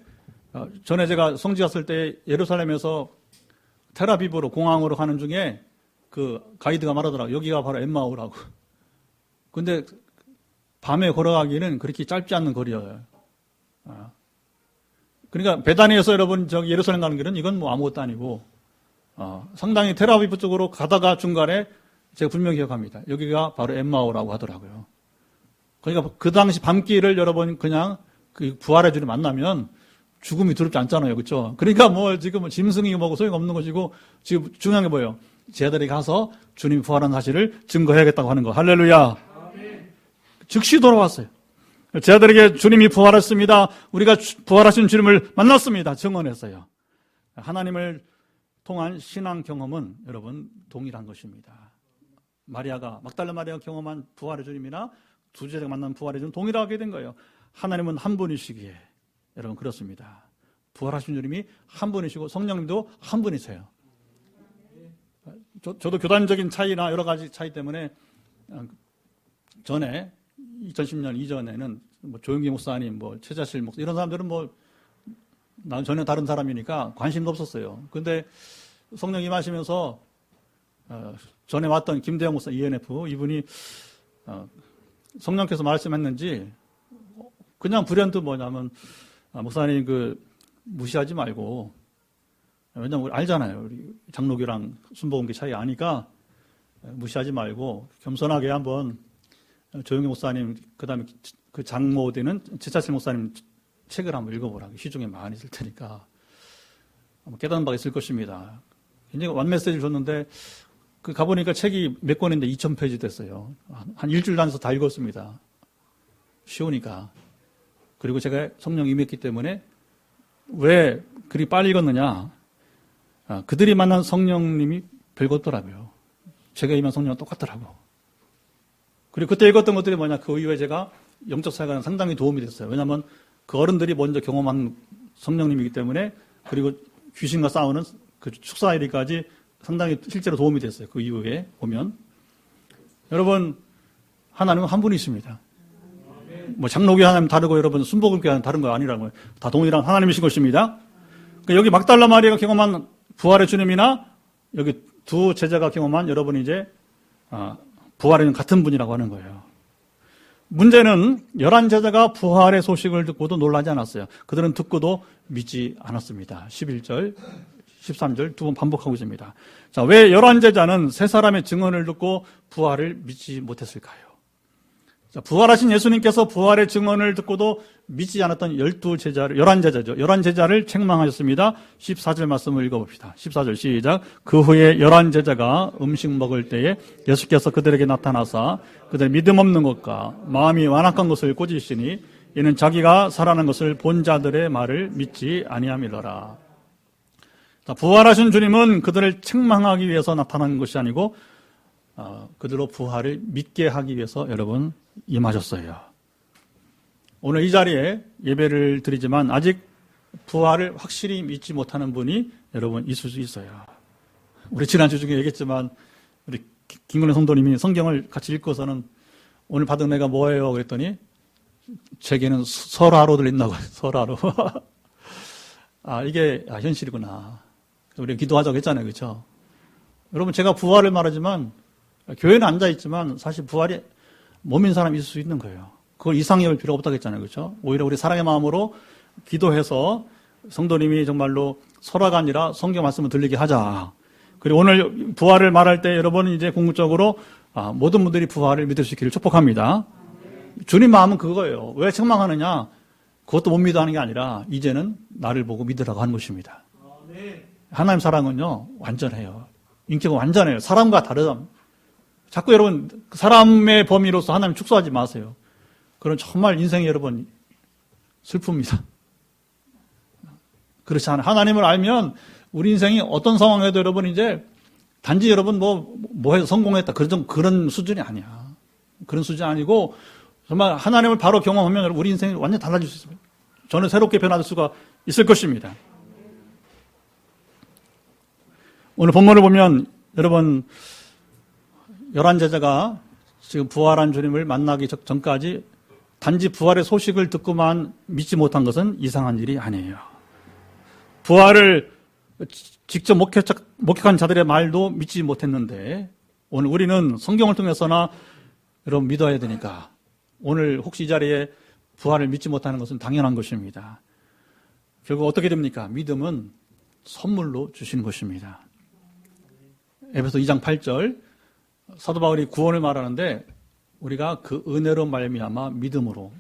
전에 제가 성지 갔을 때 예루살렘에서 텔아비브로 공항으로 가는 중에 그 가이드가 말하더라고요. 여기가 바로 엠마오라고. 근데 밤에 걸어가기는 그렇게 짧지 않는 거리여요. 그러니까 베다니에서 여러분 저기 예루살렘 가는 길은 이건 뭐 아무것도 아니고 상당히 텔아비브 쪽으로 가다가 중간에 제가 분명히 기억합니다. 여기가 바로 엠마오라고 하더라고요. 그러니까 그 당시 밤길을 여러분 그냥 그 부활의 주님 만나면 죽음이 두렵지 않잖아요. 그렇죠? 그러니까 뭐 지금 짐승이 뭐고 소용없는 것이고 지금 중요한 게 뭐예요? 제자들이 가서 주님이 부활한 사실을 증거해야겠다고 하는 거. 할렐루야. 즉시 돌아왔어요. 제자들에게 주님이 부활했습니다. 우리가 부활하신 주님을 만났습니다. 증언했어요. 하나님을 통한 신앙 경험은 여러분 동일한 것입니다. 막달라 마리아가 경험한 부활의 주님이나 두 제자가 만난 부활의 주님 동일하게 된 거예요. 하나님은 한 분이시기에 여러분 그렇습니다. 부활하신 주님이 한 분이시고 성령님도 한 분이세요. 저도 교단적인 차이나 여러 가지 차이 때문에 전에 2010년 이전에는 뭐 조영기 목사님, 뭐 최자실 목사 이런 사람들은 뭐 난 전혀 다른 사람이니까 관심도 없었어요. 근데 성령 임하시면서 전에 왔던 김대영 목사 ENF 이분이 성령께서 말씀했는지 그냥 불현듯 뭐냐면 목사님 무시하지 말고 왜냐면 우리 알잖아요. 우리 장로교랑 순복음교 차이 아니까 무시하지 말고 겸손하게 한번 조영기 목사님 그다음에 그 장모 되는 최차실 목사님 책을 한번 읽어보라고. 시중에 많이 있을 테니까 깨닫는 바가 있을 것입니다. 굉장히 완메시지를 줬는데 가보니까 책이 몇 권인데 2,000페이지 됐어요. 한 일주일 안에서 다 읽었습니다. 쉬우니까. 그리고 제가 성령 임했기 때문에 왜 그리 빨리 읽었느냐. 그들이 만난 성령님이 별것더라고요. 제가 임한 성령은 똑같더라고. 그리고 그때 읽었던 것들이 뭐냐. 그 이후에 제가 영적 사역에는 상당히 도움이 됐어요. 왜냐하면 그 어른들이 먼저 경험한 성령님이기 때문에 그리고 귀신과 싸우는 그 축사일까지 상당히 실제로 도움이 됐어요. 그 이후에 보면. 여러분, 하나님은 한 분이십니다. 뭐 장로교 하나님 다르고 여러분 순복음교 하나님 다른 거 아니라고요. 다 동일한 하나님이신 것입니다. 그러니까 여기 막달라 마리아가 경험한 부활의 주님이나 여기 두 제자가 경험한 여러분 이제 부활에는 같은 분이라고 하는 거예요. 문제는 11제자가 부활의 소식을 듣고도 놀라지 않았어요. 그들은 듣고도 믿지 않았습니다. 11절, 13절 두 번 반복하고 있습니다. 자, 왜 11제자는 세 사람의 증언을 듣고 부활을 믿지 못했을까요? 자, 부활하신 예수님께서 부활의 증언을 듣고도 믿지 않았던 11제자를 책망하셨습니다. 14절 말씀을 읽어봅시다. 14절 시작. 그 후에 11제자가 음식 먹을 때에 예수께서 그들에게 나타나사 그들 믿음 없는 것과 마음이 완악한 것을 꾸짖으시니 이는 자기가 살아난 것을 본 자들의 말을 믿지 아니함이더라. 자, 부활하신 주님은 그들을 책망하기 위해서 나타난 것이 아니고 그들로 부활을 믿게 하기 위해서 여러분 임하셨어요. 오늘 이 자리에 예배를 드리지만 아직 부활을 확실히 믿지 못하는 분이 여러분 있을 수 있어요. 우리 지난주 중에 얘기했지만 우리 김근혜 성도님이 성경을 같이 읽고서는 오늘 받은 내가 뭐예요? 그랬더니 제게는 설화로 들린다고. 설화로. 이게 현실이구나. 우리 기도하자고 했잖아요. 그렇죠? 여러분 제가 부활을 말하지만 교회는 앉아있지만 사실 부활이 몸인 사람이 있을 수 있는 거예요. 그걸 이상히 볼 필요가 없다고 했잖아요. 그렇죠? 오히려 우리 사랑의 마음으로 기도해서 성도님이 정말로 설화가 아니라 성경 말씀을 들리게 하자. 그리고 오늘 부활을 말할 때 여러분은 이제 궁극적으로 모든 분들이 부활을 믿을 수 있기를 축복합니다. 주님 마음은 그거예요. 왜 책망하느냐? 그것도 못 믿어 하는 게 아니라 이제는 나를 보고 믿으라고 하는 것입니다. 하나님 사랑은요 완전해요. 인격은 완전해요. 사람과 다르다. 자꾸 여러분 사람의 범위로서 하나님 축소하지 마세요. 그런 정말 인생이 여러분 슬픕니다. 그렇지 않아요. 하나님을 알면 우리 인생이 어떤 상황에도 여러분 이제 단지 여러분 뭐 해서 성공했다 그런 수준이 아니야. 그런 수준이 아니고 정말 하나님을 바로 경험하면 우리 인생이 완전히 달라질 수 있습니다. 저는 새롭게 변화될 수가 있을 것입니다. 오늘 본문을 보면 여러분 11제자가 지금 부활한 주님을 만나기 전까지 단지 부활의 소식을 듣고만 믿지 못한 것은 이상한 일이 아니에요. 부활을 직접 목격한 자들의 말도 믿지 못했는데 오늘 우리는 성경을 통해서나 여러분 믿어야 되니까 오늘 혹시 이 자리에 부활을 믿지 못하는 것은 당연한 것입니다. 결국 어떻게 됩니까? 믿음은 선물로 주시는 것입니다. 에베소 2장 8절 사도 바울이 구원을 말하는데 우리가 그 은혜로 말미암아 믿음으로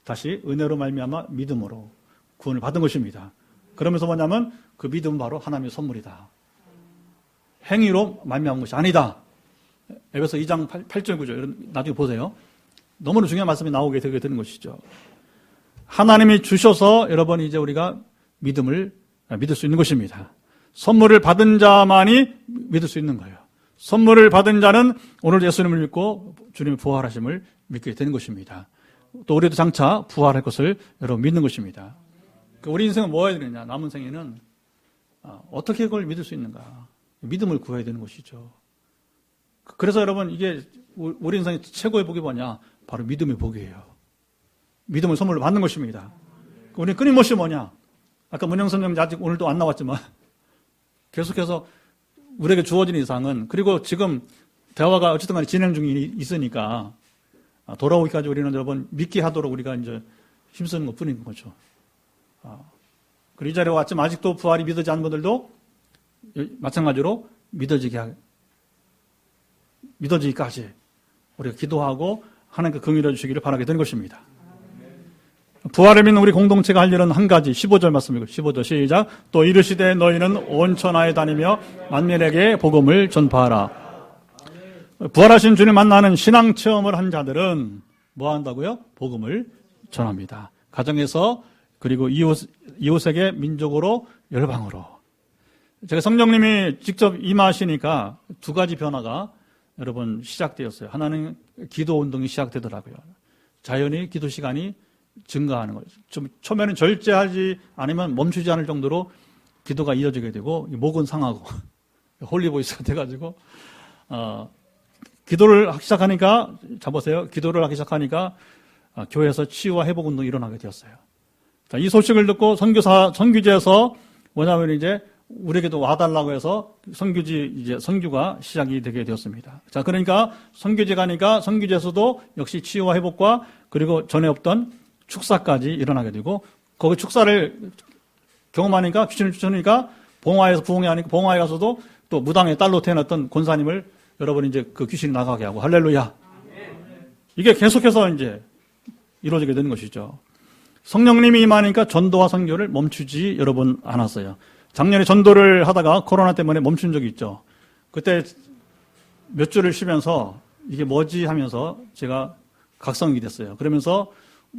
다시 은혜로 말미암아 믿음으로 구원을 받은 것입니다. 그러면서 뭐냐면 그 믿음은 바로 하나님의 선물이다. 행위로 말미암은 것이 아니다. 에베소 2장 8절 9절 나중에 보세요. 너무나 중요한 말씀이 나오게 되게 되는 것이죠. 하나님이 주셔서 여러분 이제 우리가 믿을 수 있는 것입니다. 선물을 받은 자만이 믿을 수 있는 거예요. 선물을 받은 자는 오늘 예수님을 믿고 주님의 부활하심을 믿게 되는 것입니다. 또 우리도 장차 부활할 것을 여러분 믿는 것입니다. 우리 인생은 뭐 해야 되느냐? 남은 생에는 어떻게 그걸 믿을 수 있는가? 믿음을 구해야 되는 것이죠. 그래서 여러분 이게 우리 인생의 최고의 복이 뭐냐? 바로 믿음의 복이에요. 믿음을 선물로 받는 것입니다. 우리 끊임없이 뭐냐? 아까 문영 선생님 아직 오늘도 안 나왔지만 계속해서 우리에게 주어진 이상은 그리고 지금 대화가 어쨌든 간에 진행 중에 있으니까 돌아오기까지 우리는 여러분 믿게 하도록 우리가 이제 힘쓰는 것 뿐인 거죠. 그리고 이 자리에 왔지만 아직도 부활이 믿어지지 않은 분들도 마찬가지로 믿어지기까지 우리가 기도하고 하나님께 긍휼해 주시기를 바라게 되는 것입니다. 부활을 믿는 우리 공동체가 할 일은 한 가지 15절 말씀이고 15절 시작 또 이르시되 너희는 온 천하에 다니며 만민에게 복음을 전파하라. 부활하신 주님 만나는 신앙 체험을 한 자들은 뭐 한다고요? 복음을 전합니다. 가정에서 그리고 이웃에게 민족으로 열방으로. 제가 성령님이 직접 임하시니까 두 가지 변화가 여러분 시작되었어요. 하나는 기도 운동이 시작되더라고요. 자연히 기도 시간이 증가하는 거죠. 좀 처음에는 절제하지 않으면 멈추지 않을 정도로 기도가 이어지게 되고 목은 상하고 홀리보이스가 돼가지고 기도를 하기 시작하니까 잡으세요. 기도를 하기 시작하니까 교회에서 치유와 회복 운동이 일어나게 되었어요. 자, 이 소식을 듣고 선교지에서 뭐냐면 이제 우리에게도 와달라고 해서 선교가 시작이 되게 되었습니다. 자, 그러니까 선교지 가니까 선교지에서도 역시 치유와 회복과 그리고 전에 없던 축사까지 일어나게 되고 거기 축사를 경험하니까 귀신을 쫓으니까 봉화에서 부흥회 하니까 봉화에 가서도 또 무당의 딸로 태어났던 권사님을 여러분 이제 그 귀신이 나가게 하고 할렐루야. 이게 계속해서 이제 이루어지게 되는 것이죠. 성령님이 임하니까 전도와 선교를 멈추지 여러분 않았어요. 작년에 전도를 하다가 코로나 때문에 멈춘 적이 있죠. 그때 몇 주를 쉬면서 이게 뭐지 하면서 제가 각성이 됐어요. 그러면서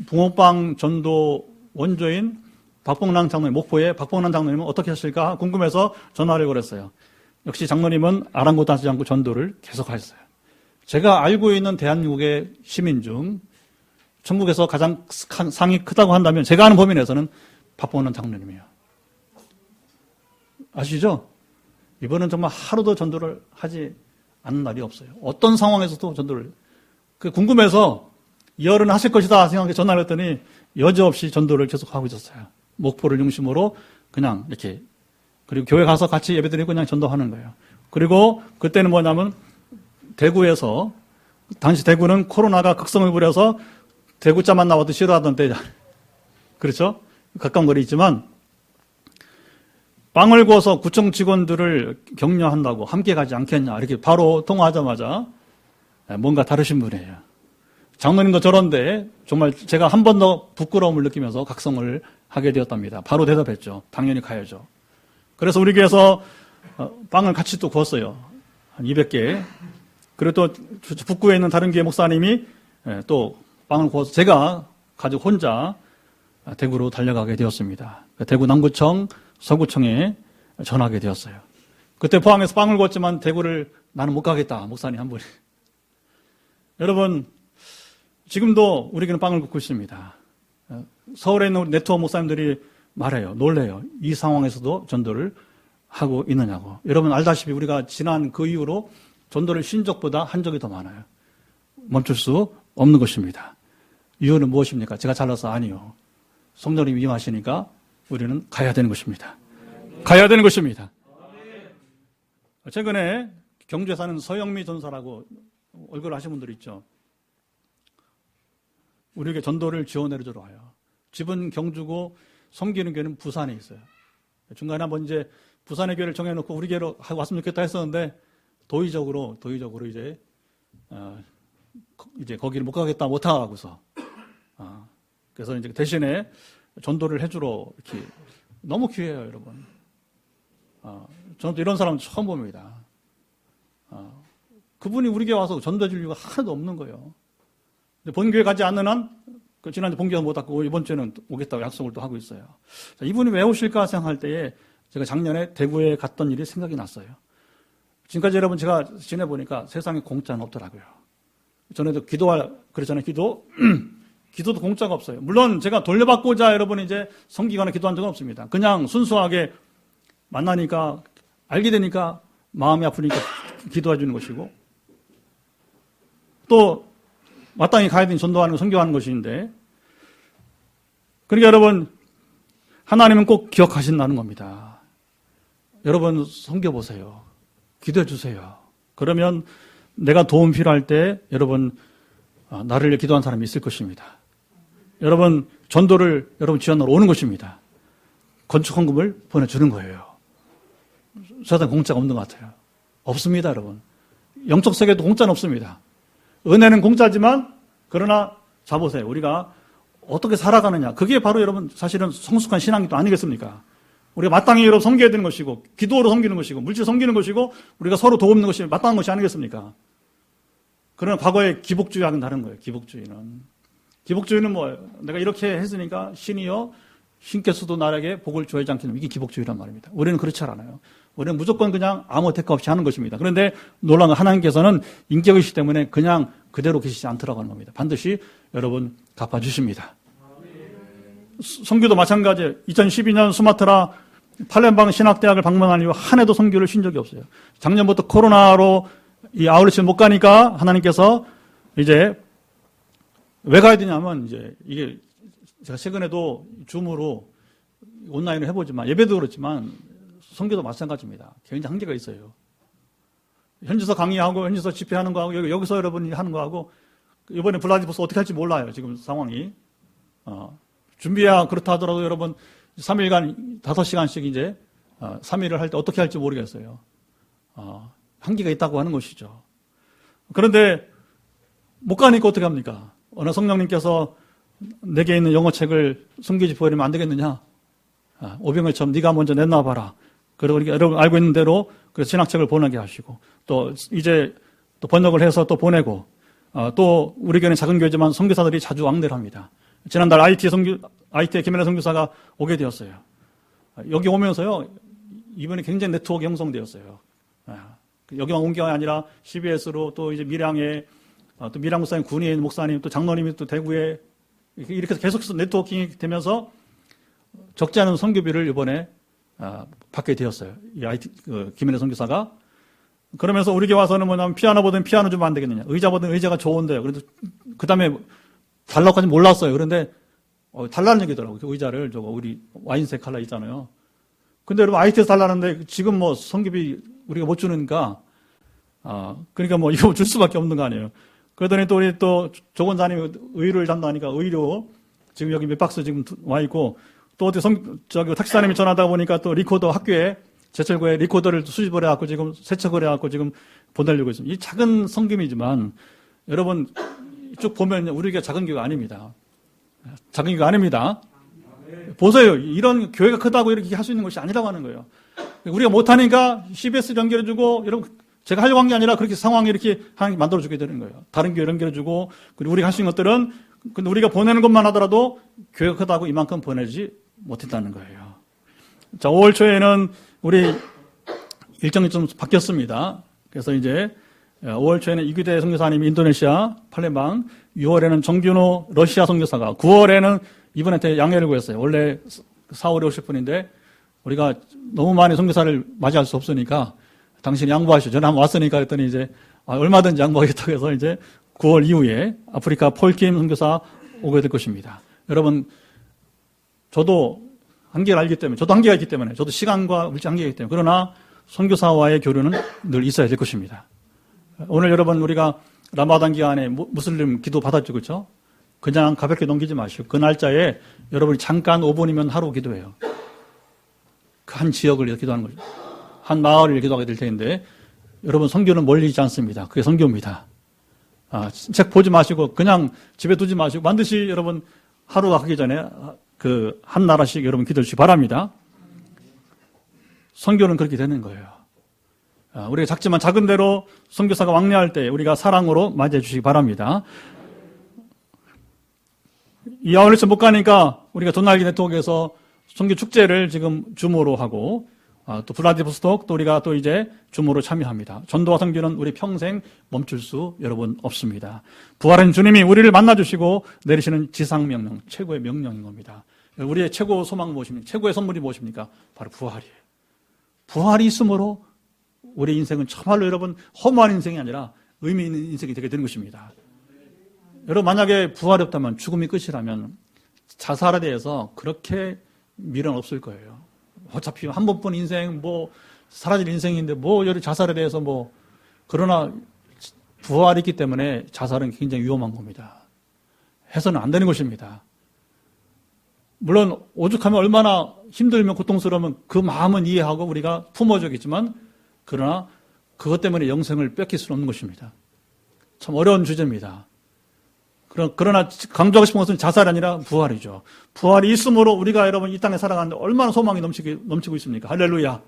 붕어빵 전도 원조인 박봉랑 장로님, 목포의 박봉랑 장로님은 어떻게 하실까 궁금해서 전화를 걸었어요. 역시 장로님은 아랑곳 하지 않고 전도를 계속하셨어요. 제가 알고 있는 대한민국의 시민 중 전국에서 가장 상이 크다고 한다면 제가 아는 범위 내에서는 박봉랑 장로님이에요. 아시죠? 이번은 정말 하루도 전도를 하지 않는 날이 없어요. 어떤 상황에서도 전도를. 궁금해서 열은 하실 것이다 생각해 전화를 했더니 여지없이 전도를 계속하고 있었어요. 목포를 중심으로 그냥 이렇게. 그리고 교회 가서 같이 예배드리고 그냥 전도하는 거예요. 그리고 그때는 뭐냐면 대구에서 당시 대구는 코로나가 극성을 부려서 대구자만 나와도 싫어하던 때잖아요. 그렇죠? 가까운 거리 있지만 빵을 구워서 구청 직원들을 격려한다고 함께 가지 않겠냐 이렇게 바로 통화하자마자 뭔가 다르신 분이에요. 장로님도 저런데 정말 제가 한 번 더 부끄러움을 느끼면서 각성을 하게 되었답니다. 바로 대답했죠. 당연히 가야죠. 그래서 우리 교회에서 빵을 같이 또 구웠어요. 한 200개. 그리고 또 북구에 있는 다른 교회 목사님이 또 빵을 구워서 제가 가지고 혼자 대구로 달려가게 되었습니다. 대구 남구청, 서구청에 전하게 되었어요. 그때 포항에서 빵을 구웠지만 대구를 나는 못 가겠다. 목사님 한 분이. 여러분 지금도 우리에게는 빵을 굽고 있습니다. 서울에 있는 우리 네트워크 목사님들이 말해요. 놀래요. 이 상황에서도 전도를 하고 있느냐고. 여러분 알다시피 우리가 지난 그 이후로 전도를 쉰 적보다 한 적이 더 많아요. 멈출 수 없는 것입니다. 이유는 무엇입니까? 제가 잘나서 아니요. 성령님이 임하시니까 우리는 가야 되는 것입니다. 가야 되는 것입니다. 최근에 경주에 사는 서영미 전사라고 얼굴 아시는 분들 있죠. 우리에게 전도를 지원해주러 와요. 집은 경주고 섬기는 교회는 부산에 있어요. 중간에 한번 이제 부산의 교회를 정해놓고 우리 교회로 왔으면 좋겠다 했었는데 도의적으로 이제 거기를 못 가겠다 못 하고서 그래서 이제 대신에 전도를 해주러 이렇게 너무 귀해요, 여러분. 저는 또 이런 사람 처음 봅니다. 그분이 우리 교회 와서 전도해 줄 이유가 하나도 없는 거예요. 근데 본교회 가지 않는 한, 지난주 본교회 못 왔고, 이번 주에는 오겠다고 약속을 또 하고 있어요. 자, 이분이 왜 오실까 생각할 때에 제가 작년에 대구에 갔던 일이 생각이 났어요. 지금까지 여러분 제가 지내보니까 세상에 공짜는 없더라고요. 전에도 그랬잖아요. 기도도 공짜가 없어요. 물론 제가 돌려받고자 여러분 이제 성기관에 기도한 적은 없습니다. 그냥 순수하게 만나니까, 알게 되니까 마음이 아프니까 기도해 주는 것이고, 또 마땅히 가야 되는 전도하는 거, 선교하는 것인데, 그러니까 여러분, 하나님은 꼭 기억하신다는 겁니다. 여러분 섬겨보세요. 기도해 주세요. 그러면 내가 도움 필요할 때 여러분 나를 위해 기도한 사람이 있을 것입니다. 여러분 전도를 여러분 지원하러 오는 것입니다. 건축 헌금을 보내주는 거예요. 세상 공짜가 없는 것 같아요. 없습니다, 여러분. 영적 세계도 공짜는 없습니다. 은혜는 공짜지만 그러나 자 보세요. 우리가 어떻게 살아가느냐. 그게 바로 여러분 사실은 성숙한 신앙이 또 아니겠습니까? 우리가 마땅히 여러분 섬겨야 되는 것이고 기도로 섬기는 것이고 물질 섬기는 것이고 우리가 서로 도움는 것이 마땅한 것이 아니겠습니까? 그러나 과거의 기복주의와는 다른 거예요. 기복주의는 뭐예요? 내가 이렇게 했으니까 신이여 신께서도 나에게 복을 주어야지 않겠느냐. 이게 기복주의란 말입니다. 우리는 그렇지 않아요. 우리는 무조건 그냥 아무 대가 없이 하는 것입니다. 그런데 놀라운 건 하나님께서는 인격이시기 때문에 그냥 그대로 계시지 않더라고 하는 겁니다. 반드시 여러분 갚아주십니다. 선교도 마찬가지예요. 2012년 수마트라 팔렘방 신학대학을 방문한 이후 한 해도 선교를 쉰 적이 없어요. 작년부터 코로나로 이 아울렛을 못 가니까 하나님께서 이제 왜 가야 되냐면 이게 제가 최근에도 줌으로 온라인으로 해보지만 예배도 그렇지만 선교도 마찬가지입니다. 굉장히 한계가 있어요. 현지서 강의하고 현지서 집회하는 거하고 여기서 여러분이 하는 거하고 이번에 블라디보스 어떻게 할지 몰라요. 지금 상황이. 준비야 그렇다 하더라도 여러분 3일간 5시간씩 이제 3일을 할 때 어떻게 할지 모르겠어요. 한계가 있다고 하는 것이죠. 그런데 못 가니까 어떻게 합니까? 어느 성령님께서 내게 있는 영어책을 숨기지 버리면 안 되겠느냐? 오병을처럼 네가 먼저 내놔봐라. 그리고 우리가 여러분 알고 있는 대로 그 신학책을 보내게 하시고 또 이제 또 번역을 해서 또 보내고 또 우리 교회는 작은 교회지만 선교사들이 자주 왕래를 합니다. 지난달 IT의 김연아 선교사가 오게 되었어요. 여기 오면서요 이번에 굉장히 네트워크 형성되었어요. 여기만 온 게 아니라 CBS로 또 이제 밀양에 또 밀양 목사님, 군인 목사님, 또 장로님이 또 대구에 이렇게 계속해서 네트워킹이 되면서 적지 않은 선교비를 이번에 받게 되었어요. 이 김연아 선교사가. 그러면서 우리 교회 와서는 뭐냐면 피아노 보든 피아노 주면 안 되겠느냐. 의자 보든 의자가 좋은데요. 그래도 그 다음에 달라고까지 몰랐어요. 그런데 달라는 얘기더라고요. 그 의자를 저거 우리 와인색 칼라 있잖아요. 근데 여러분 IT에서 달라는데 지금 뭐 선교비 우리가 못 주니까 그러니까 뭐 이거 줄 수밖에 없는 거 아니에요. 그러더니 또 우리 또 조건사님이 의료를 담당하니까 의료 지금 여기 몇 박스 지금 와 있고 또 어디 저기 택시사님이 전화하다 보니까 또 리코더 학교에 제철구에 리코더를 수집을 해갖고 지금 세척을 해갖고 지금 보내려고 있습니다. 이 작은 성김이지만 여러분 쭉 보면 우리가 작은 교회가 아닙니다. 작은 교회가 아닙니다. 보세요. 이런 교회가 크다고 이렇게 할 수 있는 것이 아니라고 하는 거예요. 우리가 못하니까 CBS 연결해주고 여러분 제가 하려고 한 게 아니라 그렇게 상황이 이렇게 하나님 만들어주게 되는 거예요. 다른 교회 연결해주고 그리고 우리가 할 수 있는 것들은 근데 우리가 보내는 것만 하더라도 교회가 크다고 이만큼 보내지 못했다는 거예요. 자, 5월 초에는 우리 일정이 좀 바뀌었습니다. 그래서 이제 5월 초에는 이규대 선교사님이 인도네시아 팔렘방, 6월에는 정균호 러시아 선교사가, 9월에는 이분한테 양해를 구했어요. 원래 4월에 오실 분인데 우리가 너무 많이 선교사를 맞이할 수 없으니까 당신이 양보하시죠. 저는 한번 왔으니까 그랬더니 이제 얼마든지 양보하겠다고 해서 이제 9월 이후에 아프리카 폴킴 선교사 오게 될 것입니다. 여러분, 저도 한계를 알기 때문에, 저도 한계가 있기 때문에, 저도 시간과 물질 한계가 있기 때문에, 그러나 선교사와의 교류는 늘 있어야 될 것입니다. 오늘 여러분 우리가 라마단 기간에 무슬림 기도 받았죠, 그렇죠? 그냥 가볍게 넘기지 마시고 그 날짜에 여러분이 잠깐 5분이면 하루 기도해요. 그 한 지역을 기도하는 거죠. 한 마을을 기도하게 될 텐데 여러분 선교는 멀리 있지 않습니다. 그게 선교입니다. 책 보지 마시고 그냥 집에 두지 마시고 반드시 여러분 하루가 가기 전에 그 한 나라씩 여러분 기도해 주시기 바랍니다. 선교는 그렇게 되는 거예요. 우리가 작지만 작은 대로 선교사가 왕래할 때 우리가 사랑으로 맞이해 주시기 바랍니다. 이 아울렛에 못 가니까 우리가 도날기 네트워크에서 선교 축제를 지금 줌으로 하고 또 블라디보스톡 또 우리가 또 이제 줌으로 참여합니다. 전도와 선교는 우리 평생 멈출 수 여러분 없습니다. 부활한 주님이 우리를 만나주시고 내리시는 지상명령, 최고의 명령인 겁니다. 우리의 최고 소망 무엇입니까? 최고의 선물이 무엇입니까? 바로 부활이에요. 부활이 있으므로 우리 인생은 참말로 여러분 허무한 인생이 아니라 의미 있는 인생이 되게 되는 것입니다. 여러분 만약에 부활이 없다면 죽음이 끝이라면 자살에 대해서 그렇게 미련 없을 거예요. 어차피 한 번뿐 인생 사라질 인생인데 여기 자살에 대해서 그러나 부활이 있기 때문에 자살은 굉장히 위험한 겁니다. 해서는 안 되는 것입니다. 물론 오죽하면 얼마나 힘들면 고통스러우면 그 마음은 이해하고 우리가 품어주겠지만 그러나 그것 때문에 영생을 뺏길 수는 없는 것입니다. 참 어려운 주제입니다. 그러나 강조하고 싶은 것은 자살이 아니라 부활이죠. 부활이 있으므로 우리가 여러분 이 땅에 살아가는데 얼마나 소망이 넘치고 있습니까? 할렐루야.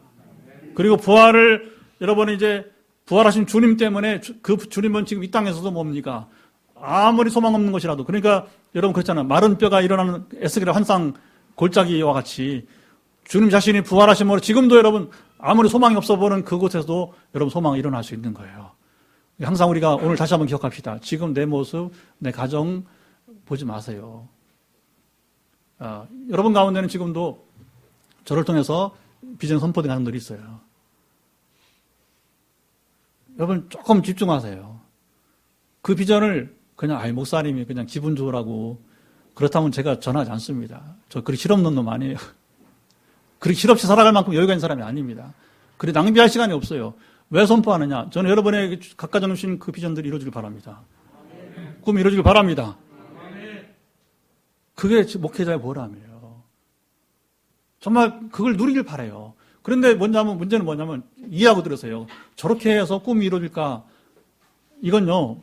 그리고 부활을 여러분이 이제 부활하신 주님 때문에 그 주님은 지금 이 땅에서도 뭡니까? 아무리 소망 없는 것이라도 그러니까 여러분 그렇잖아요. 마른 뼈가 일어나는 에스겔의 환상 골짜기와 같이 주님 자신이 부활하심으로 지금도 여러분 아무리 소망이 없어 보는 그곳에서도 여러분 소망이 일어날 수 있는 거예요. 항상 우리가 오늘 다시 한번 기억합시다. 지금 내 모습, 내 가정 보지 마세요. 여러분 가운데는 지금도 저를 통해서 비전 선포된 사람들이 있어요. 여러분 조금 집중하세요. 그 비전을 그냥 목사님이 그냥 기분 좋으라고 그렇다면 제가 전하지 않습니다. 저 그리 실없는 놈 아니에요. 그리 실없이 살아갈 만큼 여유가 있는 사람이 아닙니다. 그리 낭비할 시간이 없어요. 왜 선포하느냐? 저는 여러분의 각각 정해주신 그 비전들이 이루어지길 바랍니다. 꿈이 이루어지길 바랍니다. 그게 목회자의 보람이에요. 정말 그걸 누리길 바라요. 그런데 문제는 뭐냐면 이해하고 들으세요. 저렇게 해서 꿈이 이루어질까? 이건요,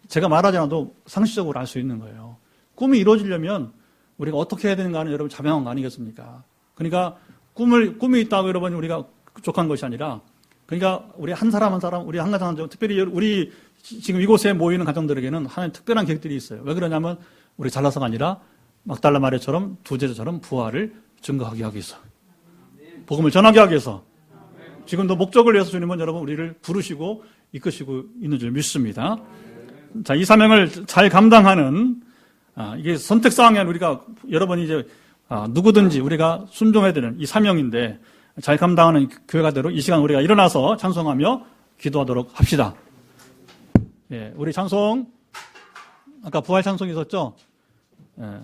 제가 말하지 않아도 상식적으로 알 수 있는 거예요. 꿈이 이루어지려면 우리가 어떻게 해야 되는가 하는 여러분 자명한 거 아니겠습니까? 그러니까 꿈이 있다고 여러분 우리가 족한 것이 아니라 그러니까 우리 한 사람 우리 한 가정 특별히 우리 지금 이곳에 모이는 가정들에게는 하나의 특별한 계획들이 있어요. 왜 그러냐면 우리 잘나서가 아니라 막달라 마리아처럼 두 제자처럼 부활을 증거하게 하기 위해서 복음을 전하게 하기 위해서 지금도 목적을 위해서 주님은 여러분 우리를 부르시고 이끄시고 있는 줄 믿습니다. 자, 이 사명을 잘 감당하는 이게 선택사항이 우리가 여러분이 이제 누구든지 우리가 순종해야 되는 이 사명인데 잘 감당하는 교회가 되도록 이 시간 우리가 일어나서 찬송하며 기도하도록 합시다. 예, 우리 찬송 아까 부활 찬송이 있었죠? 예.